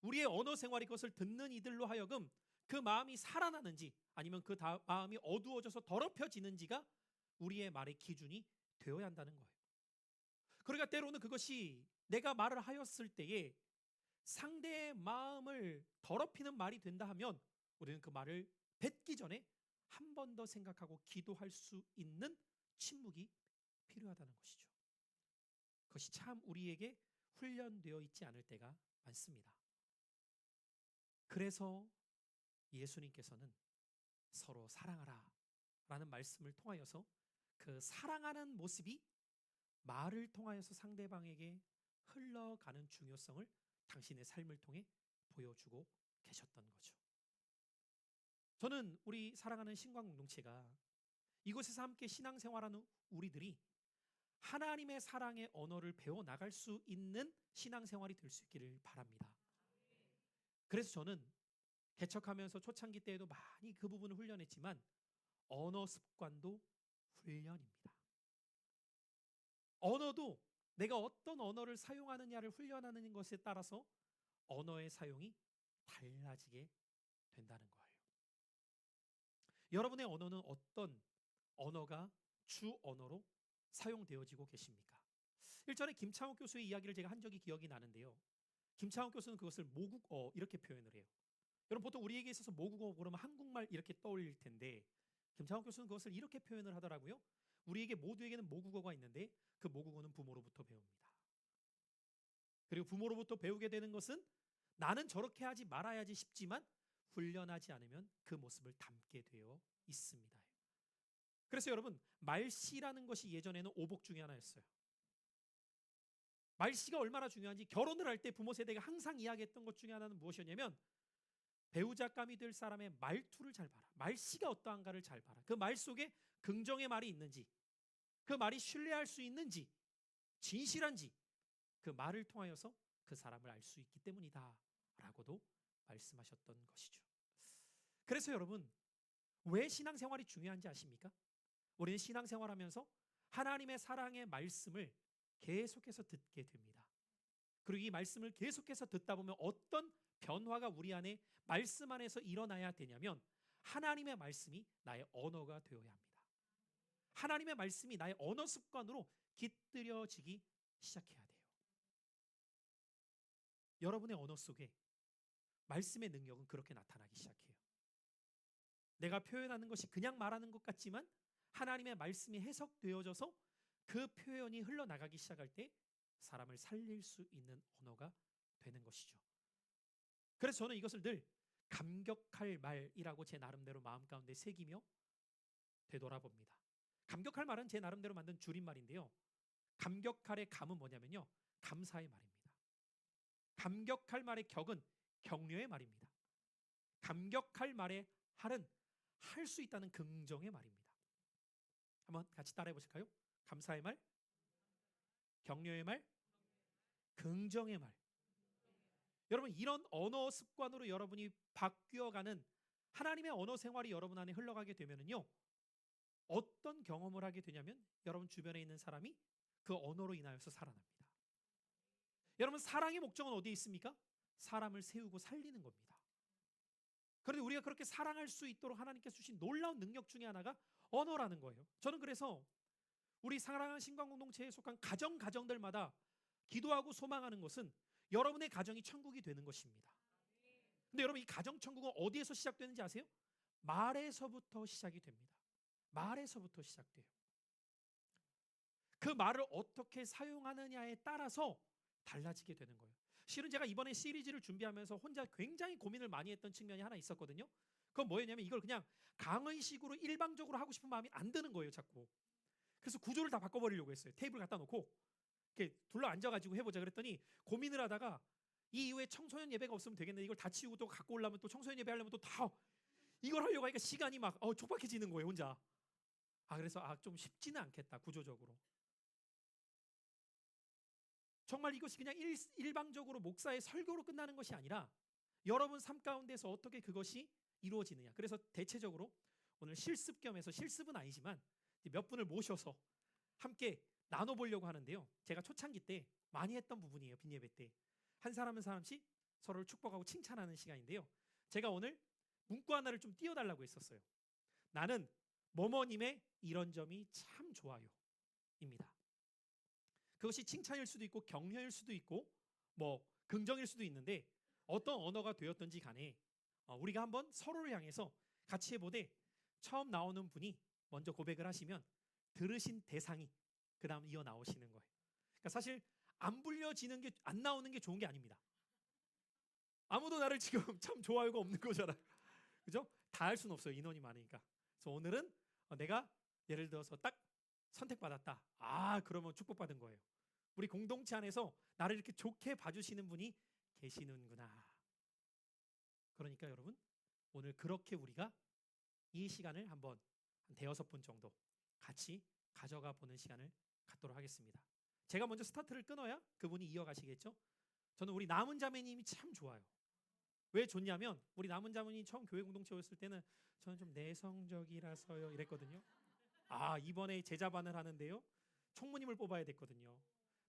우리의 언어 생활이 그것을 듣는 이들로 하여금 그 마음이 살아나는지 아니면 그 마음이 어두워져서 더럽혀지는지가 우리의 말의 기준이 되어야 한다는 거예요. 그러니까 때로는 그것이 내가 말을 하였을 때에 상대의 마음을 더럽히는 말이 된다 하면 우리는 그 말을 뱉기 전에 한 번 더 생각하고 기도할 수 있는 침묵이 필요하다는 것이죠. 그것이 참 우리에게 훈련되어 있지 않을 때가 많습니다. 그래서 예수님께서는 서로 사랑하라 라는 말씀을 통하여서 그 사랑하는 모습이 말을 통하여서 상대방에게 흘러가는 중요성을 당신의 삶을 통해 보여주고 계셨던 거죠. 저는 우리 사랑하는 신광 공동체가 이곳에서 함께 신앙생활하는 우리들이 하나님의 사랑의 언어를 배워나갈 수 있는 신앙생활이 될 수 있기를 바랍니다. 그래서 저는 개척하면서 초창기 때에도 많이 그 부분을 훈련했지만 언어 습관도 훈련입니다. 언어도 내가 어떤 언어를 사용하느냐를 훈련하는 것에 따라서 언어의 사용이 달라지게 된다는 거예요. 여러분의 언어는 어떤 언어가 주 언어로 사용되어지고 계십니까? 일전에 김창욱 교수의 이야기를 제가 한 적이 기억이 나는데요. 김창욱 교수는 그것을 모국어 이렇게 표현을 해요. 여러분 보통 우리에게 있어서 모국어 그러면 한국말 이렇게 떠올릴 텐데 김창욱 교수는 그것을 이렇게 표현을 하더라고요. 우리에게 모두에게는 모국어가 있는데 그 모국어는 부모로부터 배웁니다. 그리고 부모로부터 배우게 되는 것은 나는 저렇게 하지 말아야지 싶지만 훈련하지 않으면 그 모습을 담게 되어 있습니다. 그래서 여러분, 말씨라는 것이 예전에는 오복 중에 하나였어요. 말씨가 얼마나 중요한지 결혼을 할 때 부모 세대가 항상 이야기했던 것 중에 하나는 무엇이었냐면 배우자감이 될 사람의 말투를 잘 봐라. 말씨가 어떠한가를 잘 봐라. 그 말 속에 긍정의 말이 있는지, 그 말이 신뢰할 수 있는지, 진실한지 그 말을 통하여서 그 사람을 알 수 있기 때문이다 라고도 말씀하셨던 것이죠. 그래서 여러분, 왜 신앙생활이 중요한지 아십니까? 우리는 신앙생활하면서 하나님의 사랑의 말씀을 계속해서 듣게 됩니다. 그리고 이 말씀을 계속해서 듣다 보면 어떤 변화가 우리 안에 말씀 안에서 일어나야 되냐면 하나님의 말씀이 나의 언어가 되어야 합니다. 하나님의 말씀이 나의 언어 습관으로 깃들여지기 시작해야 돼요. 여러분의 언어 속에 말씀의 능력은 그렇게 나타나기 시작해요. 내가 표현하는 것이 그냥 말하는 것 같지만 하나님의 말씀이 해석되어져서 그 표현이 흘러나가기 시작할 때 사람을 살릴 수 있는 언어가 되는 것이죠. 그래서 저는 이것을 늘 감격할 말이라고 제 나름대로 마음 가운데 새기며 되돌아봅니다. 감격할 말은 제 나름대로 만든 줄임말인데요. 감격할의 감은 뭐냐면요. 감사의 말입니다. 감격할 말의 격은 격려의 말입니다. 감격할 말의 할은 할 수 있다는 긍정의 말입니다. 한번 같이 따라해 보실까요? 감사의 말, 격려의 말, 긍정의 말. 여러분, 이런 언어 습관으로 여러분이 바뀌어가는 하나님의 언어 생활이 여러분 안에 흘러가게 되면은요, 어떤 경험을 하게 되냐면 여러분 주변에 있는 사람이 그 언어로 인하여서 살아납니다. 여러분, 사랑의 목적은 어디에 있습니까? 사람을 세우고 살리는 겁니다. 그런데 우리가 그렇게 사랑할 수 있도록 하나님께서 주신 놀라운 능력 중에 하나가 언어라는 거예요. 저는 그래서 우리 사랑하는 신광공동체에 속한 가정들마다 기도하고 소망하는 것은 여러분의 가정이 천국이 되는 것입니다. 근데 여러분, 이 가정 천국은 어디에서 시작되는지 아세요? 말에서부터 시작이 됩니다. 말에서부터 시작돼요. 그 말을 어떻게 사용하느냐에 따라서 달라지게 되는 거예요. 실은 제가 이번에 시리즈를 준비하면서 혼자 굉장히 고민을 많이 했던 측면이 하나 있었거든요. 그건 뭐였냐면 이걸 그냥 강의식으로 일방적으로 하고 싶은 마음이 안 드는 거예요, 자꾸. 그래서 구조를 다 바꿔버리려고 했어요. 테이블 갖다 놓고 이렇게 둘러 앉아가지고 해보자 그랬더니 고민을 하다가 이 이후에 청소년 예배가 없으면 되겠네. 이걸 다 치우고 또 갖고 오려면 또 청소년 예배 하려면 또 다 이걸 하려고 하니까 시간이 막 촉박해지는 거예요, 혼자. 그래서 좀 쉽지는 않겠다, 구조적으로. 정말 이것이 그냥 일방적으로 목사의 설교로 끝나는 것이 아니라 여러분 삶 가운데서 어떻게 그것이 이루어지느냐. 그래서 대체적으로 오늘 실습 겸해서, 실습은 아니지만 몇 분을 모셔서 함께 나눠보려고 하는데요. 제가 초창기 때 많이 했던 부분이에요. 빈예배 때. 한 사람 한 사람씩 서로를 축복하고 칭찬하는 시간인데요. 제가 오늘 문구 하나를 좀 띄워달라고 했었어요. 나는 뭐뭐님의 이런 점이 참 좋아요 입니다. 그것이 칭찬일 수도 있고 격려일 수도 있고 뭐 긍정일 수도 있는데 어떤 언어가 되었든지 간에 우리가 한번 서로를 향해서 같이 해보되 처음 나오는 분이 먼저 고백을 하시면 들으신 대상이 그 다음 이어 나오시는 거예요. 그러니까 사실 안 불려지는 게, 안 나오는 게 좋은 게 아닙니다. 아무도 나를 지금 참 좋아요가 없는 거잖아. 그죠? 다 할 수는 없어요. 인원이 많으니까. 그래서 오늘은 내가 예를 들어서 딱 선택받았다. 그러면 축복받은 거예요. 우리 공동체 안에서 나를 이렇게 좋게 봐주시는 분이 계시는구나. 그러니까 여러분, 오늘 그렇게 우리가 이 시간을 한번 한 대여섯 분 정도 같이 가져가 보는 시간을 갖도록 하겠습니다. 제가 먼저 스타트를 끊어야 그분이 이어가시겠죠? 저는 우리 남은 자매님이 참 좋아요. 왜 좋냐면 우리 남은 자매님이 처음 교회 공동체 오셨을 때는 저는 좀 내성적이라서요 이랬거든요. 이번에 제자반을 하는데요. 총무님을 뽑아야 됐거든요.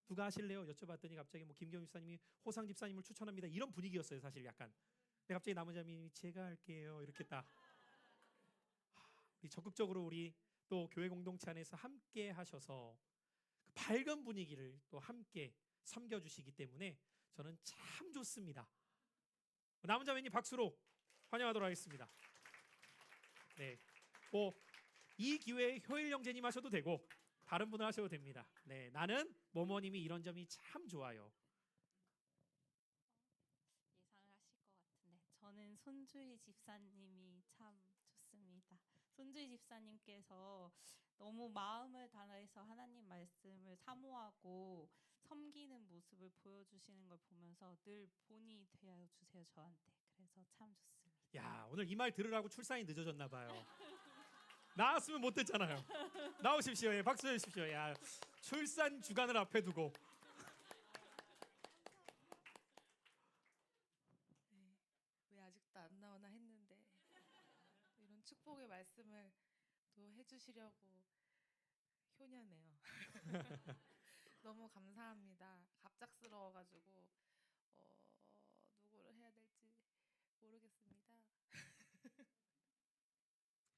누가 하실래요? 여쭤봤더니 갑자기 뭐 김경희 집사님이 호상 집사님을 추천합니다. 이런 분위기였어요, 사실 약간. 근데 갑자기 남은 자매님이 제가 할게요. 이렇게 딱. 우리 적극적으로 우리 또 교회 공동체 안에서 함께 하셔서 그 밝은 분위기를 또 함께 섬겨주시기 때문에 저는 참 좋습니다. 남은 자매님 박수로 환영하도록 하겠습니다. 네, 뭐 이 기회에 효일 형제님 하셔도 되고 다른 분을 하셔도 됩니다. 네, 나는 모모님이 이런 점이 참 좋아요. 예상을 하실 것 같은데 저는 손주희 집사님이 참 좋습니다. 손주희 집사님께서 너무 마음을 다해서 하나님 말씀을 사모하고 섬기는 모습을 보여주시는 걸 보면서 늘 본이 되어 주세요 저한테. 그래서 참 좋습니다. 야, 오늘 이 말 들으라고 출산이 늦어졌나 봐요. 나왔으면 못 됐잖아요. 나오십시오. 예, 박수 주십시오. 야, 출산 주간을 앞에 두고 네, 왜 아직도 안 나오나 했는데 이런 축복의 말씀을 또 해주시려고 효녀네요. 너무 감사합니다. 갑작스러워가지고 누구를 해야 될지 모르겠습니다.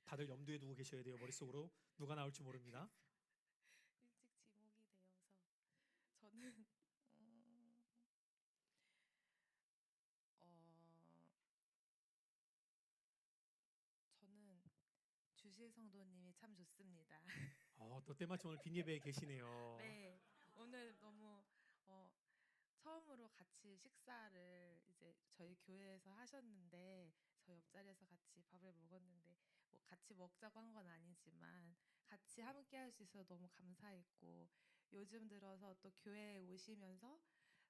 다들 염두에 두고 계셔야 돼요. 머릿속으로 누가 나올지 모릅니다. 일찍 지목이 되어서 저는 저는 주실 성도님이 참 좋습니다. 또 때마침 오늘 빈 예배에 계시네요. 네, 오늘 너무 처음으로 같이 식사를 이제 저희 교회에서 하셨는데 저 옆자리에서 같이 밥을 먹었는데 뭐 같이 먹자고 한 건 아니지만 같이 함께 할 수 있어서 너무 감사했고 요즘 들어서 또 교회에 오시면서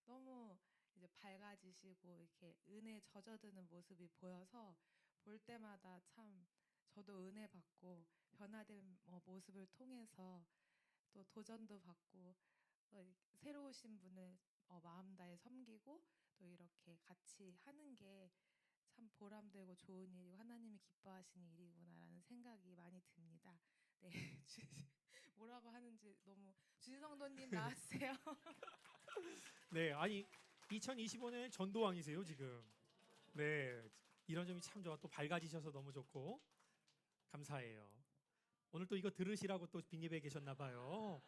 너무 이제 밝아지시고 이렇게 은혜에 젖어드는 모습이 보여서 볼 때마다 참 저도 은혜 받고 변화된 모습을 통해서 또 도전도 받고 새로우신 분을 마음 다해 섬기고 또 이렇게 같이 하는 게 참 보람되고 좋은 일이고 하나님이 기뻐하시는 일이구나라는 생각이 많이 듭니다. 네, 뭐라고 하는지 너무 주지성도님 나와주세요. 네, 아니 2025년 전도왕이세요 지금. 네, 이런 점이 참 좋아. 또 밝아지셔서 너무 좋고 감사해요. 오늘 또 이거 들으시라고 또 빈 예배에 계셨나 봐요.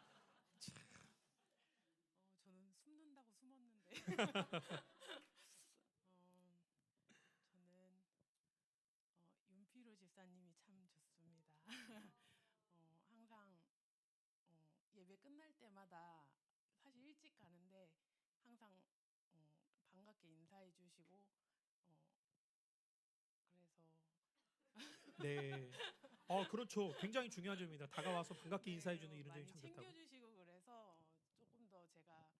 저는 숨는다고 숨었는데 저는 윤피로 집사님이 참 좋습니다. 항상 예배 끝날 때마다 사실 일찍 가는데 항상 반갑게 인사해 주시고 그래서 네, 그렇죠. 굉장히 중요한 점입니다. 다가와서 반갑게 인사해 주는 이런 점이 많이 참 좋다고. 챙겨주시고 그래서 조금 더 제가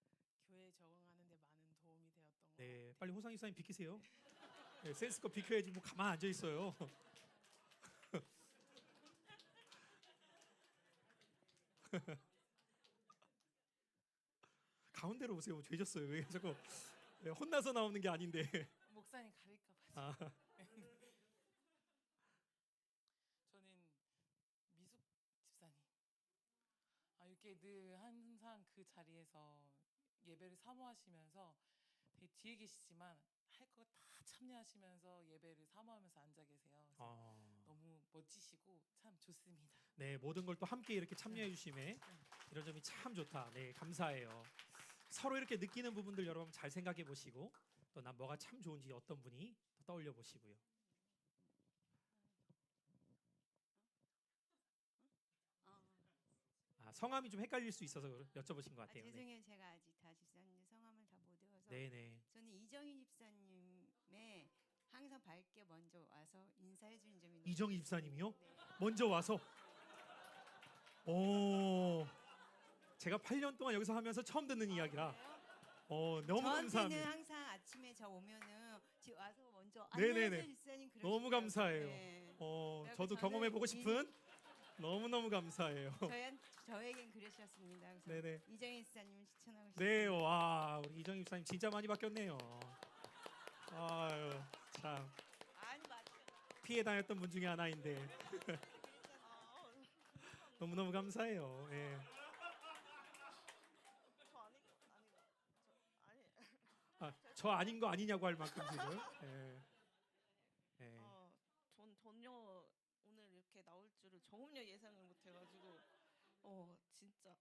교회 적응하는 데 많은 도움이 되었던 것 네, 같아요. 빨리 호상 이사님 비키세요. 네, 센스껏 비켜야지 뭐 가만 앉아 있어요. 가운데로 오세요. 죄졌어요. 왜 자꾸 혼나서 나오는 게 아닌데. 목사님 가릴까 봐. 아, 저는 미숙 집사님. 이렇게 늘 항상 그 자리에서 예배를 사모하시면서 되게 뒤에 계시지만 할 거 다 참여하시면서 예배를 사모하면서 앉아 계세요. 그래서 너무 멋지시고 참 좋습니다. 네, 모든 걸 또 함께 이렇게 참여해 주심에 이런 점이 참 좋다. 네, 감사해요. 서로 이렇게 느끼는 부분들 여러분 잘 생각해 보시고 또 난 뭐가 참 좋은지 어떤 분이 또 떠올려 보시고요. 성함이 좀 헷갈릴 수 있어서 여쭤보신 것 같아요. 네, 죄송해요. 제가 아직 다 집사님 성함을 다 못 외워서. 네. 저는 이정희 집사님의 항상 밝게 먼저 와서 인사해 주는 점이 너무 이정희 집사님이요? 네. 먼저 와서. 제가 8년 동안 여기서 하면서 처음 듣는 이야기라. 너무 저한테는 감사합니다. 항상 아침에 저 오면은 와서 먼저 네네네. 안녕하세요 집사님 그러시더라고요. 너무 감사해요. 네. 저도 저는 경험해 보고 싶은 너무너무 감사해요. 저에겐 그러셨습니다. 그래서 네네. 이정희 집사님을 추천하고 싶습니다. 네, 와, 우리 이정희 집사님 진짜 많이 바뀌었네요. 아유, 참 아니 맞죠. 피해 다녔던 분 중에 하나인데 너무너무 감사해요. 예. 저 아닌 거 아니냐고 할 만큼 지금. 예. 예. 전 전혀 오늘 이렇게 나올 줄을 전혀 예상을 못 해가지고 진짜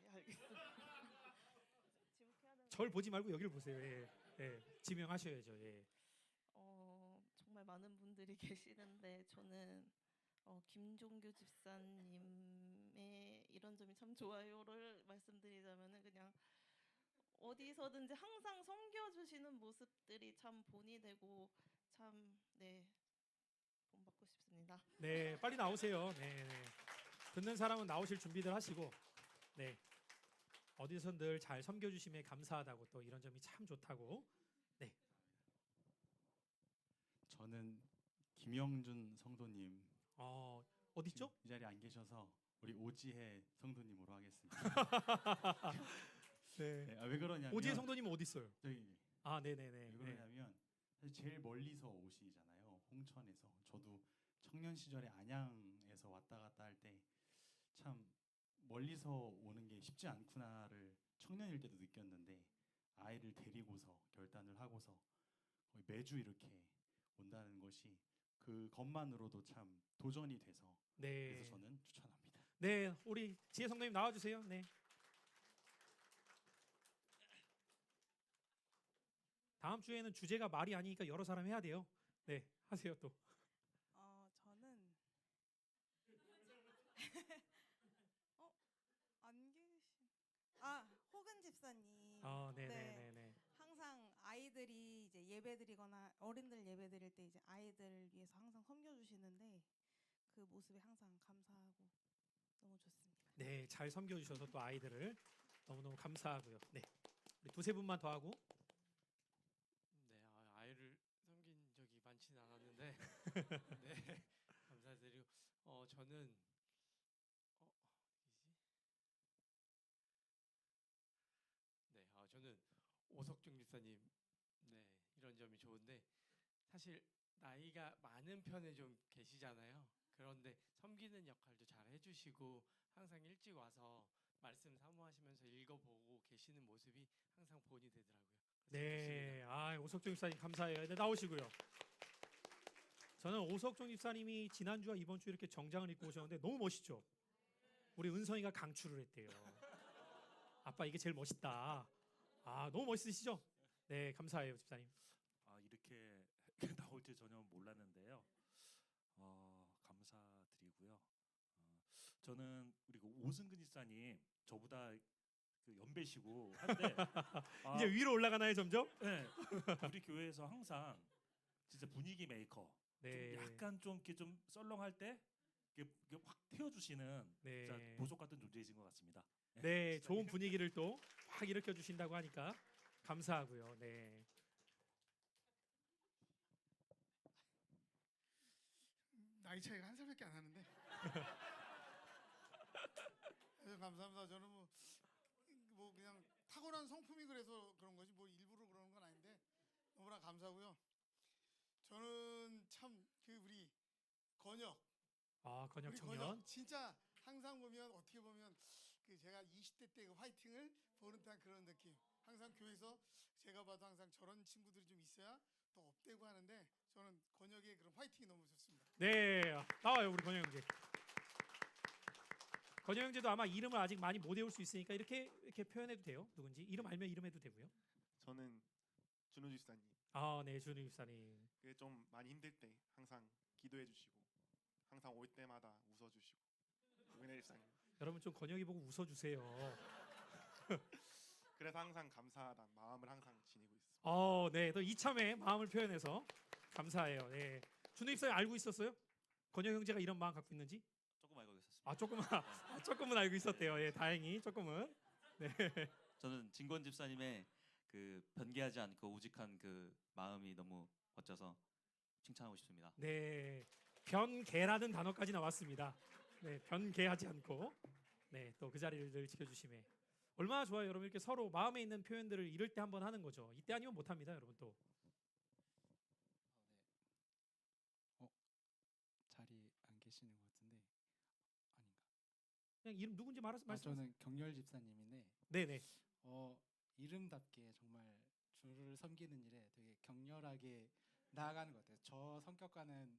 예 알겠습니다. 지목해야 되는 절 보지 말고 여기를 보세요. 예. 예. 지명하셔야죠. 예. 정말 많은 분들이 계시는데 저는 김종규 집사님의 이런 점이 참 좋아요를 말씀드리자면은 그냥 어디서든지 항상 섬겨주시는 모습들이 참 본이 되고 참 네, 본받고 싶습니다. 네, 빨리 나오세요. 네, 네. 듣는 사람은 나오실 준비들 하시고, 네, 어디선 늘 잘 섬겨주심에 감사하다고 또 이런 점이 참 좋다고. 네, 저는 김영준 성도님 어디죠? 이 자리에 안 계셔서 우리 오지혜 성도님으로 하겠습니다. 네. 네, 왜 그러냐면 오지혜 성도님은 어디 있어요? 저희 아, 네, 네, 네. 왜 그러냐면 사실 제일 멀리서 오시잖아요. 홍천에서. 저도 청년 시절에 안양에서 왔다 갔다 할 때 참 멀리서 오는 게 쉽지 않구나를 청년일 때도 느꼈는데 아이를 데리고서 결단을 하고서 거의 매주 이렇게 온다는 것이 그것만으로도 참 도전이 돼서 네. 그래서 저는 추천합니다. 네, 우리 지혜 성도님 나와주세요. 네. 다음 주에는 주제가 말이 아니니까 여러 사람 해야 돼요. 네, 하세요 또. 저는 안 계신 호근 집사님. 네, 네, 네. 네, 네. 항상 아이들이 이제 예배드리거나 어른들 예배드릴 때 이제 아이들 위해서 항상 섬겨주시는데 그 모습에 항상 감사하고 너무 좋습니다. 네, 잘 섬겨주셔서 또 아이들을 너무너무 감사하고요. 네, 우리 두세 분만 더 하고. 네, 아이를 섬긴 적이 많지는 않았는데 네, 감사드리고 저는 네, 저는 오석중 집사님 네, 이런 점이 좋은데 사실 나이가 많은 편에 좀 계시잖아요. 그런데 섬기는 역할도 잘 해주시고 항상 일찍 와서 말씀 사모하시면서 읽어보고 계시는 모습이 항상 본이 되더라고요. 그래서 네, 좋습니다. 오석종 집사님 감사해요. 네, 나오시고요. 저는 오석종 집사님이 지난주와 이번 주 이렇게 정장을 입고 오셨는데 너무 멋있죠. 우리 은성이가 강추를 했대요. 아빠 이게 제일 멋있다. 너무 멋있으시죠? 네, 감사해요 집사님. 이렇게 나올 줄 전혀 몰랐는데요. 감사드리고요. 저는 우리 오승근 집사님 저보다 그 연배시고 한데 이제 위로 올라가나요 점점? 네, 우리 교회에서 항상 진짜 분위기 메이커. 네. 좀 약간 좀 이렇게 좀 썰렁할 때 이렇게 확 태워주시는 네. 진짜 보석 같은 존재이신 것 같습니다. 네, 좋은 분위기를 또 확 일으켜 주신다고 하니까 감사하고요. 네. 나이 차이가 한 살밖에 안 하는데. 감사합니다. 저는 뭐 그냥 탁월한 성품이 그래서 그런 거지 뭐 일부러 그러는 건 아닌데 너무나 감사하고요. 저는 참 그 우리 건혁. 건혁 우리 청년. 건혁 진짜 항상 보면 어떻게 보면 그 제가 20대 때 그 화이팅을 보는 듯한 그런 느낌. 항상 교회에서 제가 봐도 항상 저런 친구들이 좀 있어야 또 업되고 하는데 저는 건혁의 그런 화이팅이 너무 좋습니다. 네, 나와요 우리 건혁 형제. 건혁 형제도 아마 이름을 아직 많이 못 외울 수 있으니까 이렇게 표현해도 돼요. 누군지 이름 알면 이름 해도 되고요. 저는 준호 집사님. 네, 준우 집사님. 그게 좀 많이 힘들 때 항상 기도해 주시고 항상 올 때마다 웃어 주시고 은혜 집사님. 여러분 좀 건혁이 보고 웃어 주세요. 그래서 항상 감사하다 마음을 항상 지니고 있습니다. 네, 또 이참에 마음을 표현해서 감사해요. 네, 준우 집사님 알고 있었어요? 건혁 형제가 이런 마음 갖고 있는지? 조금 알고 있었습니다. 조금은 알고 있었대요. 예, 다행히 조금은. 네. 저는 진권 집사님의 그 변개하지 않고 우직한 그 마음이 너무 멋져서 칭찬하고 싶습니다. 네, 변개라는 단어까지 나왔습니다. 네, 변개하지 않고 네, 또 그 자리를 늘 지켜주심에 얼마나 좋아요, 여러분. 이렇게 서로 마음에 있는 표현들을 이럴 때 한번 하는 거죠. 이때 아니면 못 합니다, 여러분. 또 자리 안 계시는 것 같은데 아닌가? 그냥 이름 누군지 말씀하세요. 저는 경렬 집사님인데 네네. 이름답게 정말 주를 섬기는 일에 되게 격렬하게 나아가는 것 같아요. 저 성격과는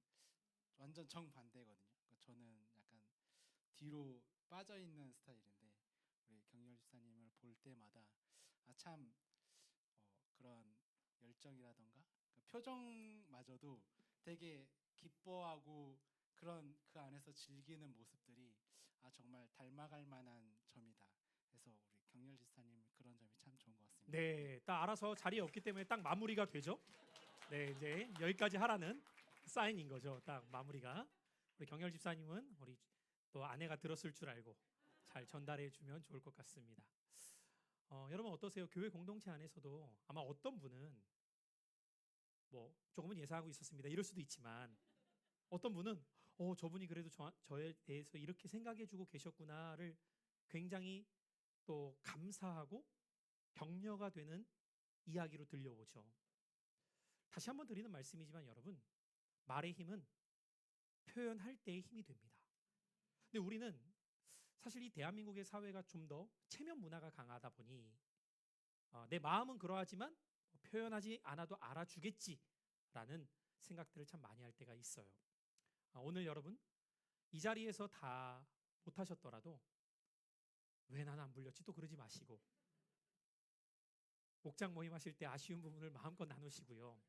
완전 정반대거든요. 그러니까 저는 약간 뒤로 빠져 있는 스타일인데 우리 경렬 집사님을 볼 때마다 참 그런 열정이라던가 그 표정마저도 되게 기뻐하고 그런 그 안에서 즐기는 모습들이 정말 닮아갈 만한 점이다. 그래서 우리 경렬 집사님 그런 점이 참 좋은 것 같습니다. 네, 딱 알아서 자리에 없기 때문에 딱 마무리가 되죠. 네, 이제 여기까지 하라는 사인인 거죠. 딱 마무리가. 우리 경렬 집사님은 우리 또 아내가 들었을 줄 알고 잘 전달해 주면 좋을 것 같습니다. 여러분 어떠세요? 교회 공동체 안에서도 아마 어떤 분은 뭐 조금은 예상하고 있었습니다. 이럴 수도 있지만 어떤 분은 저분이 그래도 저에 대해서 이렇게 생각해 주고 계셨구나를 굉장히 또 감사하고 격려가 되는 이야기로 들려오죠. 다시 한번 드리는 말씀이지만 여러분, 말의 힘은 표현할 때의 힘이 됩니다. 근데 우리는 사실 이 대한민국의 사회가 좀 더 체면 문화가 강하다 보니 내 마음은 그러하지만 표현하지 않아도 알아주겠지라는 생각들을 참 많이 할 때가 있어요. 오늘 여러분 이 자리에서 다 못하셨더라도 왜 나는 안 불렸지 또 그러지 마시고 목장 모임 하실 때 아쉬운 부분을 마음껏 나누시고요.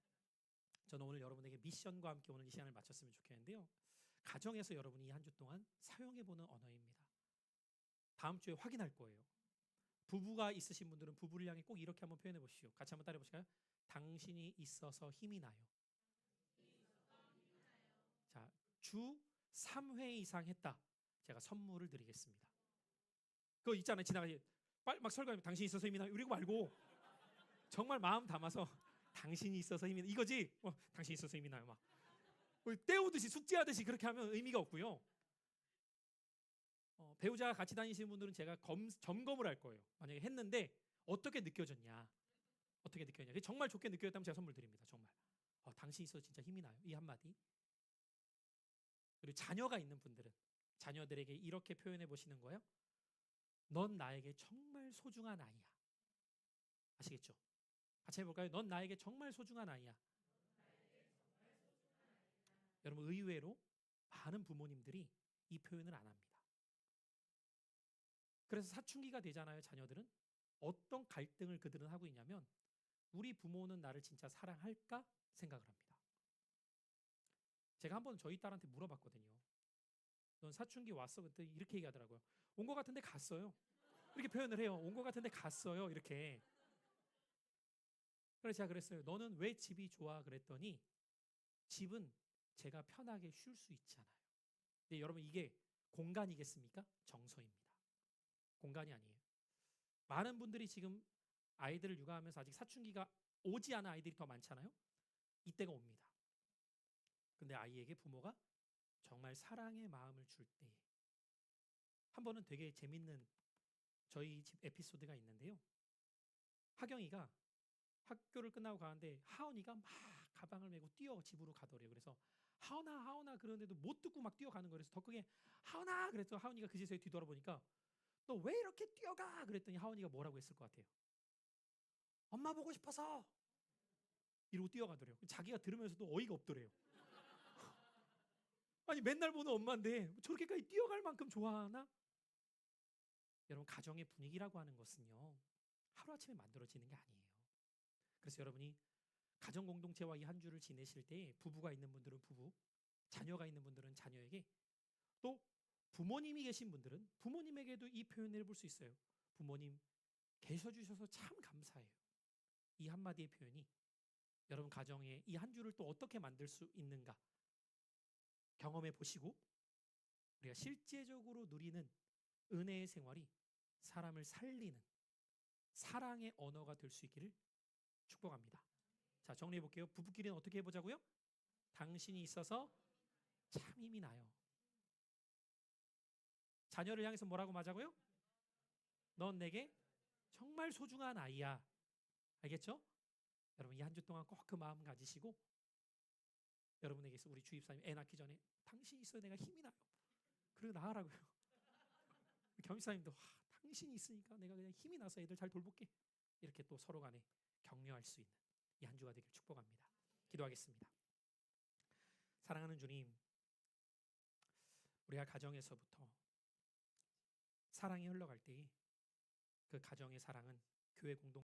저는 오늘 여러분에게 미션과 함께 오늘 이 시간을 마쳤으면 좋겠는데요. 가정에서 여러분이 한 주 동안 사용해보는 언어입니다. 다음 주에 확인할 거예요. 부부가 있으신 분들은 부부를 향해 꼭 이렇게 한번 표현해 보시죠. 같이 한번 따라해 보실까요? 당신이 있어서 힘이 나요. 자, 주 3회 이상 했다. 제가 선물을 드리겠습니다. 그거 있잖아요. 지나가지 막 설교하면 당신이 있어서 힘이 나요. 이러고 말고 정말 마음 담아서 당신이 있어서 힘이 나 이거지. 당신이 있어서 힘이 나요. 막 때우듯이 숙제하듯이 그렇게 하면 의미가 없고요. 배우자가 같이 다니시는 분들은 제가 점검을 할 거예요. 만약에 했는데 어떻게 느껴졌냐. 어떻게 느꼈냐. 정말 좋게 느꼈다면 제가 선물 드립니다. 정말. 당신이 있어서 진짜 힘이 나요. 이 한마디. 그리고 자녀가 있는 분들은 자녀들에게 이렇게 표현해 보시는 거예요. 넌 나에게 정말 소중한 아이야. 아시겠죠? 같이 해볼까요? 넌 나에게 정말 소중한 아이야. 여러분 의외로 많은 부모님들이 이 표현을 안 합니다. 그래서 사춘기가 되잖아요. 자녀들은 어떤 갈등을 그들은 하고 있냐면 우리 부모는 나를 진짜 사랑할까 생각을 합니다. 제가 한번 저희 딸한테 물어봤거든요. 넌 사춘기 왔어? 그때 이렇게 얘기하더라고요. 온 것 같은데 갔어요. 이렇게 표현을 해요. 온 것 같은데 갔어요. 이렇게. 그래서 제가 그랬어요. 너는 왜 집이 좋아? 그랬더니 집은 제가 편하게 쉴 수 있잖아요. 근데 여러분 이게 공간이겠습니까? 정서입니다. 공간이 아니에요. 많은 분들이 지금 아이들을 육아하면서 아직 사춘기가 오지 않은 아이들이 더 많잖아요. 이때가 옵니다. 근데 아이에게 부모가 정말 사랑의 마음을 줄 때에 한 번은 되게 재밌는 저희 집 에피소드가 있는데요. 하경이가 학교를 끝나고 가는데 하은이가 막 가방을 메고 뛰어 집으로 가더래요. 그래서 하은아 그러는데도 못 듣고 막 뛰어가는 거예요. 그래서 더 크게 하은아 그랬더니 하은이가 그제서야 뒤돌아보니까 너 왜 이렇게 뛰어가? 그랬더니 하은이가 뭐라고 했을 것 같아요? 엄마 보고 싶어서 이러고 뛰어가더래요. 자기가 들으면서도 어이가 없더래요. 아니 맨날 보는 엄마인데 저렇게까지 뛰어갈 만큼 좋아하나? 여러분 가정의 분위기라고 하는 것은요 하루아침에 만들어지는 게 아니에요. 그래서 여러분이 가정 공동체와 이 한 주를 지내실 때 부부가 있는 분들은 부부, 자녀가 있는 분들은 자녀에게 또 부모님이 계신 분들은 부모님에게도 이 표현을 해볼 수 있어요. 부모님 계셔주셔서 참 감사해요. 이 한마디의 표현이 여러분 가정에 이 한 주를 또 어떻게 만들 수 있는가 경험해 보시고 우리가 실제적으로 누리는 은혜의 생활이 사람을 살리는 사랑의 언어가 될 수 있기를 축복합니다. 자, 정리해 볼게요. 부부끼리는 어떻게 해보자고요? 당신이 있어서 참 힘이 나요. 자녀를 향해서 뭐라고 말하자고요? 넌 내게 정말 소중한 아이야. 알겠죠? 여러분 이 한 주 동안 꼭 그 마음 가지시고 여러분에게서 우리 주입사님 애 낳기 전에 당신이 있어야 내가 힘이 나요. 그리고 나으라고요. 겸사님도 당신이 있으니까 내가 그냥 힘이 나서 애들 잘 돌볼게. 이렇게 또 서로 간에 격려할 수 있는 이 한 주가 되길 축복합니다. 기도하겠습니다. 사랑하는 주님, 우리가 가정에서부터 사랑이 흘러갈 때에 그 가정의 사랑은 교회 공동